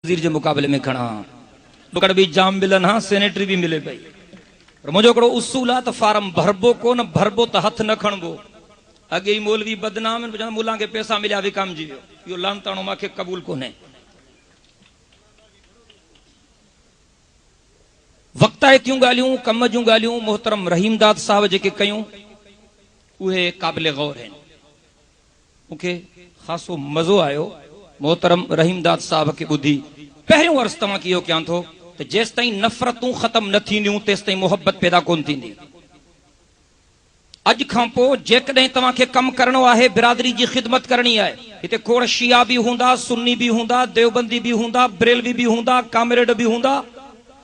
वजीर के मुकाबले में खड़ा हाँ भी जाम मिलन हाँ सेनेटरी भी मिले पई पर मुझो कड़ो उसूल है तो फार्म भरबो को न भरबो तो हथ न खणबो अगे ही मौलवी बदनाम मुला के पैसा मिलिया विकाम जी यो लानताणो माखे कबूल कोने वक्ता क्यों गालियों कम जूं गालियों मोहतरम रहीमदाद साहब जेके कयूं उहे काबिल गौर हैं मुखे खासो मजो आयो मोहतरम रहीमदाद साहब के बुद्धि पहिरियों अर्ज तव्हां की क्या थो तो जेस ताईं नफ़रतूं खत्म न थींदियूं तेस ताईं मोहब्बत पैदा कोन थींदी अज खां पोइ जेकॾहिं तव्हांखे कम करणो आहे बिरादरी जी ख़िदमत करणी आहे हिते खोड़ शिया भी हुंदा सुन्नी भी हुंदा देवबंदी भी हुंदा बरेलवी भी हुंदा कामरेड भी हुंदा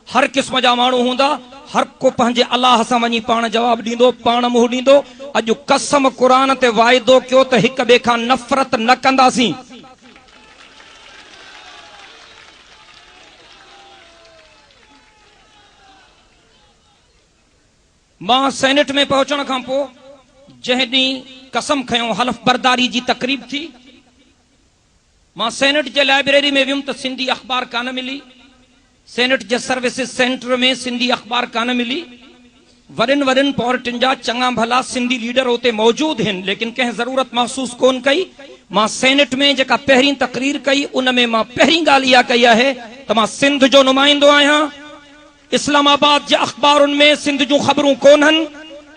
हर किस्म जा माण्हू हुंदा हर को पंहिंजे अल्लाह सां वञी पाण जवाब ॾींदो पाण मुंहुं ॾींदो अॼु कसम क़ुरान ते वाइदो कयो त हिक ॿिए खां नफ़रत न कंदासीं मां सेनेट में पहुंचण खां पोइ जंहिं ॾींहुं कसम खयों हलफ बरदारी जी तकरीब थी मां सेनेट जे लाइब्रेरी में वियुमि त सिंधी अख़बार कान मिली सेनेट जे सर्विसिस सेंटर में सिंधी अख़बार कान मिली वॾनि वॾनि पॉलिटिन जा चङा भला सिंधी लीडर उते मौजूद आहिनि लेकिन कंहिं ज़रूरत महसूस कोन कई मां सेनेट में जेका पहिरीं तकरीर कई उन में मां पहिरीं ॻाल्हि इहा कई आहे त मां सिंध जो नुमाइंदो आहियां इस्लामाबाद जे अख़बारुनि में सिंध जूं ख़बरूं कोन्हनि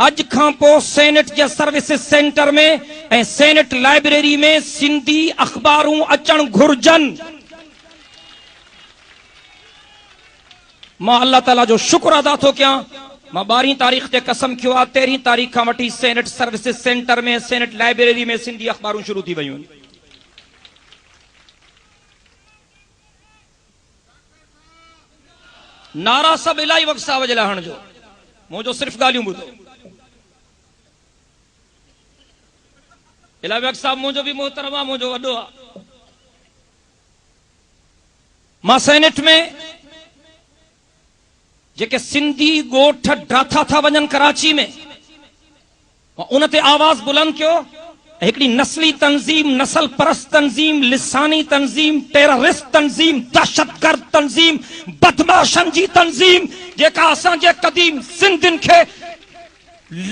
अॼु खां पोइ सेनेट जे सर्विसिस सेंटर में ऐं सेनेट लाइब्रेरी में सिंधी अख़बारूं अचण घुर्जनि मां अल्लाह ताला जो शुक्र अदा थो कयां मां 12 तारीख़ ते कसम खयो आहे 13 तारीख़ खां वठी सेनेट सर्विसिस सेंटर में सेनेट लाइब्रेरी में सिंधी अख़बारूं शुरू थी वयूं आहिनि नारा सब इलाही वक्त साहब जे लाइ हणजो मुंहिंजो सिर्फ़ ॻाल्हियूं ॿुधो इलाही वक्त साहब मुंहिंजो बि मोहतरम आहे मुंहिंजो वॾो आहे मां सेनेट में जेके सिंधी ॻोठ ड्राथा था वञनि कराची में उन ते आवाज़ बुलंद कयो हिकड़ी नस्ली तंजीम नस्ल परस्त तंजीम लिसानी तंजीम टेररिस्ट तंजीम दहशतगर्द तंजीम बदमाशन जी तंजीम जेका असांजे क़दीम सिंधियुनि खे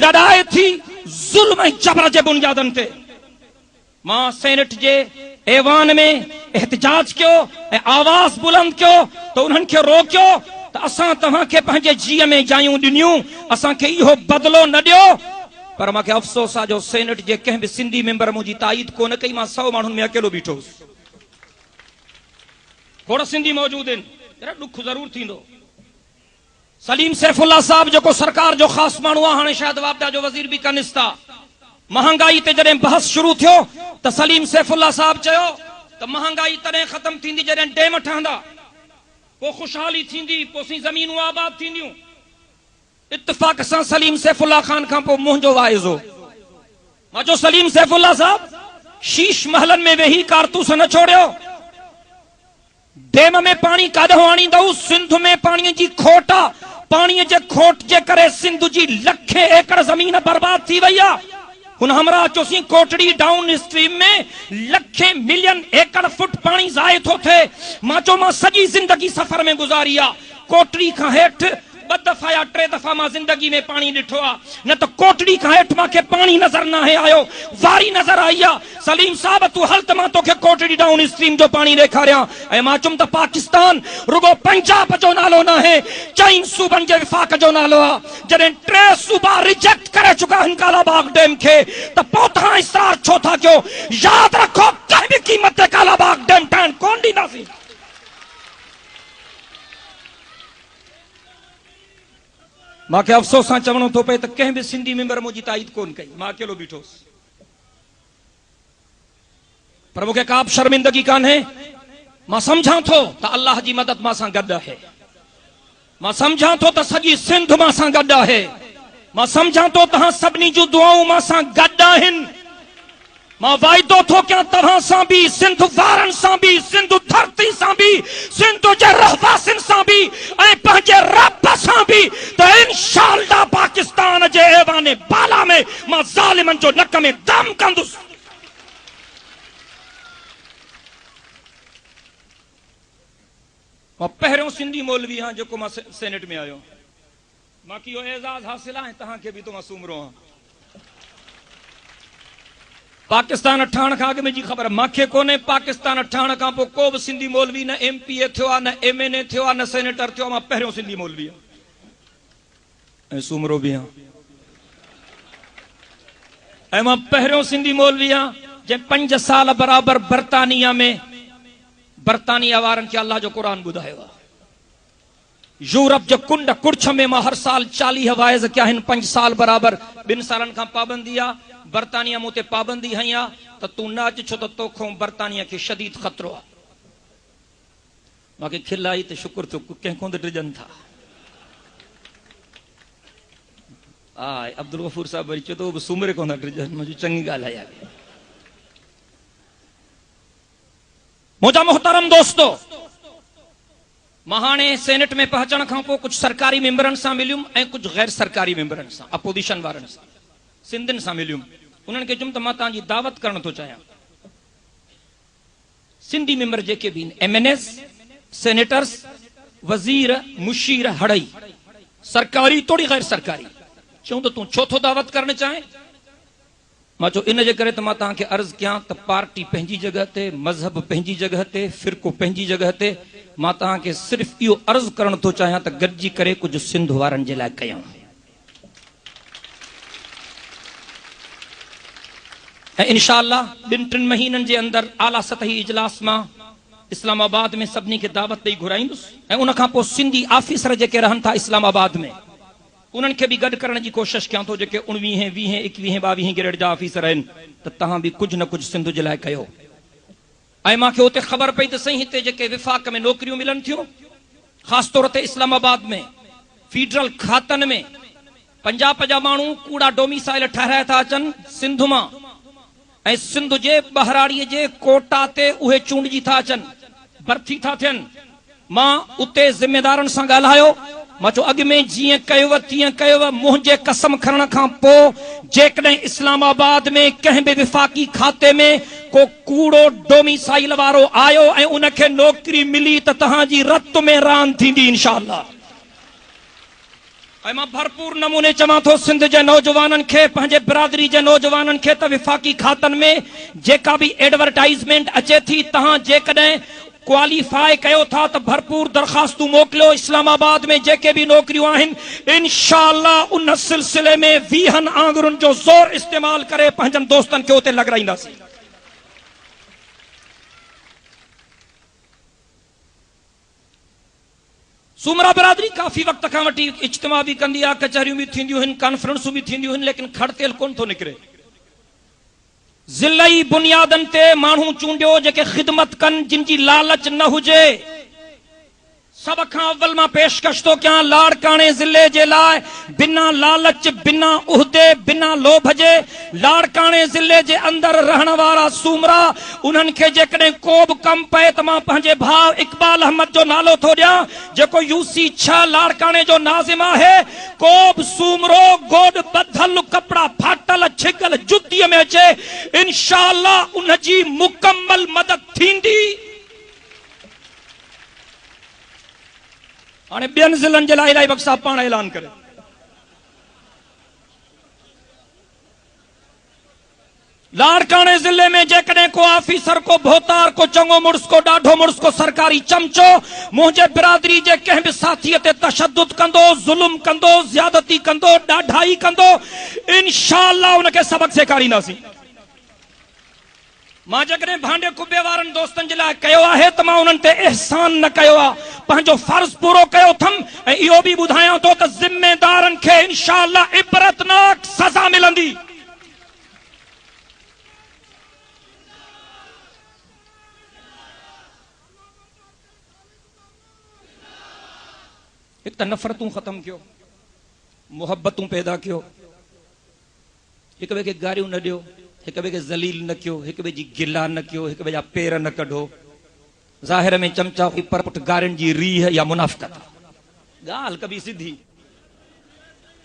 लड़ाए थी ज़ुल्म ऐं जबर जे बुनियादनि ते मां सेनेट जे ऐवान में एहतिजाज कयो ऐं आवाज़ बुलंद कयो त उन्हनि खे रोकियो त असां तव्हांखे पंहिंजे जीअ में जायूं ॾिनियूं असांखे इहो बदिलो न ॾियो पर मूंखे अफ़सोस आहे जो सेनेट जे कंहिं बि सिंधी मेंबर मुंहिंजी ताईद कोन कई मां 100 माण्हुनि में अकेलो बीठो हुउसि खोड़ सिंधी मौजूद आहिनि ॾुख ज़रूर थींदो सलीम सैफुल्ला साहब जेको सरकार जो ख़ासि माण्हू आहे हाणे शायदि वापडा जो वज़ीर बि कनिस था महांगाई ते जॾहिं बहस शुरू थियो त सलीम सैफुल्ला साहब चयो त महांगाई तॾहिं ख़तम थींदी जॾहिं डैम ठहंदा पोइ ख़ुशहाली थींदी पोइ ज़मीनूं आबाद थींदियूं इत्तिफ़ाक़ सां सलीम सैफुल्ला खान खां पोइ मुंहिंजो वाइज़ो मां चयो सलीम सैफुल्ला साहब शीश महलन में वेही कारतूस न छोड़ियो डैम में पानी काॾों आणींदव सिंध में पाणीअ जी खोट आहे पाणीअ जे खोट जे करे सिंध जी लखे एकड़ ज़मीन बर्बाद थी वई आहे हुन हमरा चोसी कोटड़ी डाउन स्ट्रीम में लखे मिलियन एकड़ फुट पानी ज़ाए थो थिए मां चयो मां सॼी ज़िंदगी सफ़र में गुज़ारी आहे कोटड़ी खां हेठि 2 दफ़ा या 3 दफ़ा मां ज़िंदगी में पानी ॾिठो आहे न त कोटड़ी खां हेठि मूंखे पानी नज़र न आहे आयो वारी नज़र आई आहे सलीम साहब तूं हल त मां तोखे कोटड़ी डाउन स्ट्रीम जो पानी ॾेखारियां ऐं मां चयुमि त पाकिस्तान रुगो पंजाब जो नालो न आहे 4 सूबनि जे विफ़ाक़ जो नालो आहे जॾहिं 3 सूबा रिजेक्ट करे चुका आहिनि कालाबाग डैम खे त पोइ तव्हां इसरार छो था कयो यादि रखो कंहिं बि क़ीमत ते कालाबाग डैम ठहण कोन ॾींदासीं मूंखे अफ़सोस सां चवणो थो पए त कंहिं बि सिंधी मेंबर मुंहिंजी ताईद कोन कई मां अकेलो बीठोसि पर मूंखे का बि शर्मिंदगी कान्हे मां सम्झां थो त अल्लाह जी मदद मां सां गॾु आहे मां सम्झां थो त सॼी सिंध मां सां गॾु आहे मां सम्झां थो तव्हां सभिनी जूं दुआऊं मां सां गॾु आहिनि मां वाइदो थो कयां तव्हां सां बि सिंध वारनि सां बि सिंध धरती सां बि सिंध जे रहवासियुनि सां बि ऐं पंहिंजे रब सां बि त इंशाअल्लाह पाकिस्तान जे ऐवान बाला में मां ज़ालिमनि जो नक में दम कंदुसि मां पहिरियों सिंधी मौलवी हाँ जो मां सेनेट में आयो बाक़ी इहो एज़ाज़ हासिल आहे तव्हांखे बि तो मां सूमरो आहियां पाकिस्तान ठहण खां अॻु में जी ख़बर मूंखे कोन्हे पाकिस्तान ठहण खां पोइ को बि सिंधी मौलवी न MPA थियो आहे न MNA थियो आहे न सेनेटर थियो आहे मां पहिरियों सिंधी मौलवी आहियां ऐं सूमरो बि आहियां ऐं मां पहिरियों सिंधी मौलवी आहियां जंहिं 5 साल बराबर बर्तानिया में बर्तानिया वारनि खे अल्लाह जो क़ुरान ॿुधायो आहे यूरोप जो कुंड कुर्छ में मां हर साल 40 वाइज़ कया आहिनि 5 साल बराबर 2 सालनि खां पाबंदी आहे बर्तानिया मूं ते पाबंदी हई आहे त तूं न अच छो त तोखो बर्तानिया खे शदीद ख़तरो आहे मूंखे खिल आई त शुक्र थियो कंहिं कोन डिॼनि था अब्दुल गफूर साहब वरी चयो त उहो सूमरे कोन डिॼनि मुंहिंजी चङी ॻाल्हि आहे मुंहिंजा मोहतरम दोस्तो मां हाणे सेनेट में पहुचण खां पोइ कुझु सरकारी मेंबरनि सां मिलियुमि ऐं कुझु गैर सरकारी मेंबरनि सां अपोजिशन वारनि सां सिंधियुनि सां मिलियुमि उन्हनि खे चयुमि त मां तव्हांजी दावत करणु थो चाहियां सिंधी मेंबर जेके बि MNAs सेनेटर्स वज़ीर मुशीर हड़ई सरकारी तोड़ी गैर सरकारी चऊं त तूं छो थो दावत करणु चाहे मां चयो इन जे करे त मां तव्हांखे अर्ज़ु कयां त पार्टी पंहिंजी जॻह ते मज़हब पंहिंजी जॻह ते फ़िरक़ो पंहिंजी जॻह ते मां तव्हांखे सिर्फ़ु इहो अर्ज़ु करणु थो चाहियां त गॾिजी करे कुझु सिंध वारनि जे लाइ कयूं ऐं इंशाअल्लाह 2-3 महीननि जे अंदरि आला सतही इजलास मां इस्लामाबाद में सभिनी खे दावत ॾेई घुराईंदुसि ऐं उन खां पोइ सिंधी ऑफिसर जेके रहनि था इस्लामाबाद में उन्हनि खे बि गॾु करण जी कोशिशि कयां थो जेके 19, 20, 21, 22 ग्रेड जा ऑफिसर आहिनि त तव्हां बि कुझु न कुझु सिंध जे लाइ कयो ऐं मूंखे उते ख़बर पई त सही हिते जेके विफ़ाक़ में नौकरियूं मिलनि थियूं ख़ासि तौर ते इस्लामाबाद में फेडरल खातनि में 50 माण्हू कूड़ा डोमिसाइल ठाराए था अचनि सिंध मां ऐं सिंध जे बहराड़ीअ जे कोटा ते उहे चूंडजी था अचनि भर्ती था थियनि मां उते ज़िम्मेदारनि सां ॻाल्हायो मां चयो अॻु में जीअं कयुव तीअं कयुव मुंहिंजे कसम खणण खां पोइ जेकॾहिं इस्लामाबाद में कंहिं बि विफ़ाक़ी खाते में को कूड़ो डोमिसाइल वारो आयो ऐं उनखे नौकरी मिली त तव्हांजी रत में रान थींदी इंशाअल्लाह ऐं मां भरपूर नमूने चवां थो सिंध जे नौजवाननि खे पंहिंजे बिरादरी जे नौजवाननि खे त विफ़ाक़ी खातनि में जेका बि एडवर्टाइज़मेंट अचे थी तव्हां जेकॾहिं क्वालिफाई कयो था त भरपूर दरखास्तूं मोकिलियो इस्लामाबाद में जेके भी नौकरियूं आहिनि इंशाअल्लाह उन सिलसिले में 20 आंगुरनि जो ज़ोर इस्तेमाल करे पंहिंजनि दोस्तनि खे उते लॻाईंदासीं सूमरा बिरादरी काफ़ी वक़्त खां वठी इज्तिमा बि कंदी आहे कचहरियूं बि थींदियूं आहिनि कॉन्फ्रेंसूं बि थींदियूं आहिनि लेकिन खड़तेल कोन थो निकिरे ज़िलई बुनियादनि ते माण्हू चूंडियो जेके ख़िदमत कनि जिन जी लालच न हुजे सब खां अव्वल मां पेशकश थो कयां लाड़काणे ज़िले जे लाइ बिना लालच बिना उहदे बिना लोभ जे लाड़काणे ज़िले जे अंदरि रहण वारा सूमरा उन्हनि खे जेकॾहिं को बि कमु पए त मां पंहिंजे भाउ इक़बाल अहमद जो नालो थो ॾियां जेको UC 6 लाड़काणे जो नाज़िम आहे को बि सूमरो गोॾ ॿधल कपिड़ा फाटल छिगल जुतीअ में अचे इंशाअल्लाह उन जी मुकम्मल मदद थींदी हाणे ॿियनि ज़िलनि जे लाइ इलाही वक़्त साहब पाण ऐलान करे लाड़काणे ज़िले में जेकॾहिं को ऑफिसर को भोतार को चङो मुड़ुस को ॾाढो मुड़ुस को सरकारी चमचो मुंहिंजे बिरादरी जे कंहिं बि साथीअ ते तशद्दुद कंदो ज़ुल्म कंदो ज़्यादती कंदो ॾाढाई कंदो इंशाअल्लाह उनखे सबक सेखारींदासीं मां जेकॾहिं भांडे कुबे वारनि दोस्तनि जे लाइ कयो आहे त मां उन्हनि ते एहसान न कयो आहे पंहिंजो फर्ज़ पूरो कयो अथमि ऐं इहो बि ॿुधायां थो त ज़िम्मेदारनि खे इंशाअल्लाह इबरतनाक सज़ा मिलंदी हिकु त नफ़रतूं ख़तमु कयो मुहबतूं पैदा कयो हिक ॿिए खे गारियूं न ॾियो हिक ॿिए खे ज़लील न कयो हिक ॿिए जी गिला न कयो हिक ॿिए जा पेर न कढो ज़ाहिर में चमचा पर पुट गारियुनि जी रीह या मुनाफ़िक़त ॻाल्हि कबी सिधी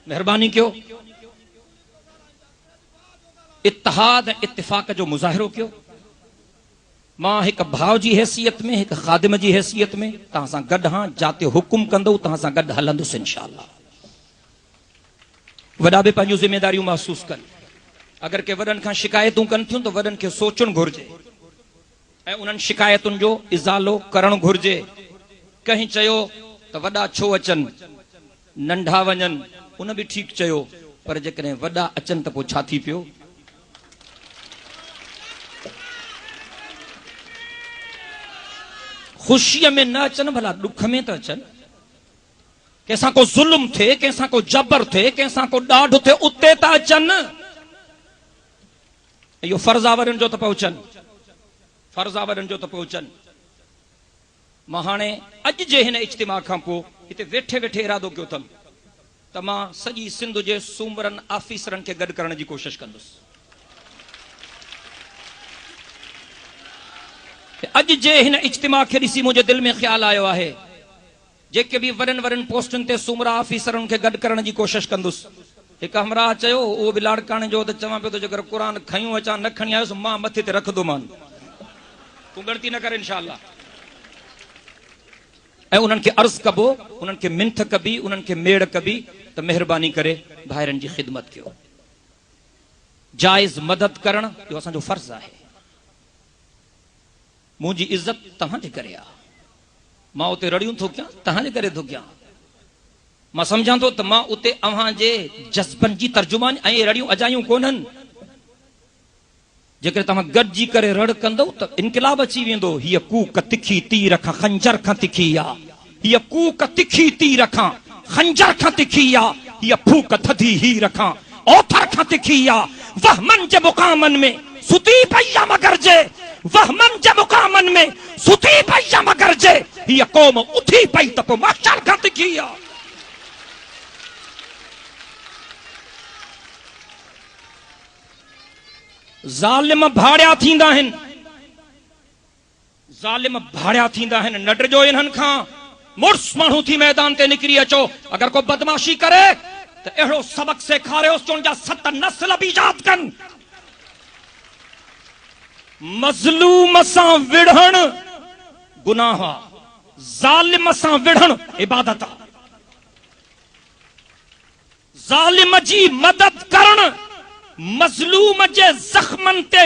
महिरबानी कयो इत्तिहाद ऐं इत्तिफ़ाक़ जो मुज़ाहिरो कयो मां एक भाव जी हैसियत में, एक खादिम जी हैसियत में तहां सां गॾु हां, जाते हुकुम कंदो तहां सां गॾु हलंदुसि इंशाअल्लाह। वॾा बि पंहिंजूं ज़िमेदारियूं महसूस कनि। अगर के वॾनि खां शिकायतूं कनि थियूं त वॾनि खे सोचणु घुर्जे ऐं उन्हनि शिकायतुनि जो इज़ालो करणु घुर्जे। कहीं चयो त वॾा छो अचनि, नंढा वञनि, उन बि ठीकु चयो, पर जेकॾहिं वॾा अचनि त पोइ छा थी पियो? ख़ुशीअ में न अचनि, भला दुख में त अचनि। कंहिंसां को ज़ुल्म थिए, कंहिंसां को जबर थिए, कंहिंसां को ॾाढ थिए, उते त अचनि। इहो फर्ज़ आहे वॾनि जो त पहुचनि, फर्ज़ आहे वॾनि जो त पहुचनि। मां हाणे अॼु जे हिन इज्तिमा खां पोइ हिते वेठे वेठे इरादो कयो अथमि त मां सॼी सिंध जे सूमरनि ऑफिसरनि खे गॾु करण जी कोशिशि कंदुसि। अॼु जे हिन इज्तिमा खे ॾिसी मुंहिंजे दिलि में ख़्यालु आयो आहे, जेके बि वॾनि वॾनि पोस्टुनि ते सूमरा ऑफिसरनि खे गॾु करण जी कोशिशि कंदुसि। हिकु हमराह चयो, उहो बि लाड़काणे जो, त चवां पियो त जेकर क़ुर खयूं अचां न खणी आयुसि, मां मथे ते रखंदोमांनि, तूं ग़लती न कर इंशाअल्लाह। ऐं उन्हनि खे अर्ज़ कबो, उन्हनि खे मिंथ कबी, उन्हनि खे मेड़ कबी त महिरबानी करे भाइरनि जी ख़िदमत कयो। जाइज़ मदद करणु इहो असांजो फर्ज़ आहे। मुंहिंजी इज़त तव्हांजे करे आहे, मां उते रड़ियूं थो कयां तव्हांजे करे थो कयां। मां सम्झां थो त मां उते अव्हांजे जज़्बनि जी तर्जुमानी, ऐं रड़ियूं अजायूं कोन्हनि। जेकर तव्हां गॾिजी करे रड़ कंदो त इनकलाब अची वेंदो। हीअ कूक तिखी तीर खां खंजर खां तिखी आहे, हीअ कूक तिखी तीर खां खंजर खां तिखी आहे, हीअ फूक थधी हीर खां ओथर खां तिखी आहे। वहमन जे मुकामनि में सुती पई आहे मगर जे, वहमन जे मुकामनि में सुती पई आहे मगर जे, हीअ क़ौम उथी पई त पोइ माशर खां तिखी आहे। ज़ालिम भाड़िया थींदा आहिनि, ज़ालिम भाड़िया थींदा आहिनि। न डिजो इन्हनि खां, मुड़ुस माण्हू थी मैदान ते निकिरी अचो। अगर को बदमाशी करे त अहिड़ो सबक सेखारियोसि जो उनजा 7 नस्ल बि यादि कनि। मज़लूम सां विढ़ण गुनाह आहे, ज़ालिम सां विढ़ण इबादत आहे। ज़ालिम जी मदद करण, मज़लूम जे ज़ख्मनि ते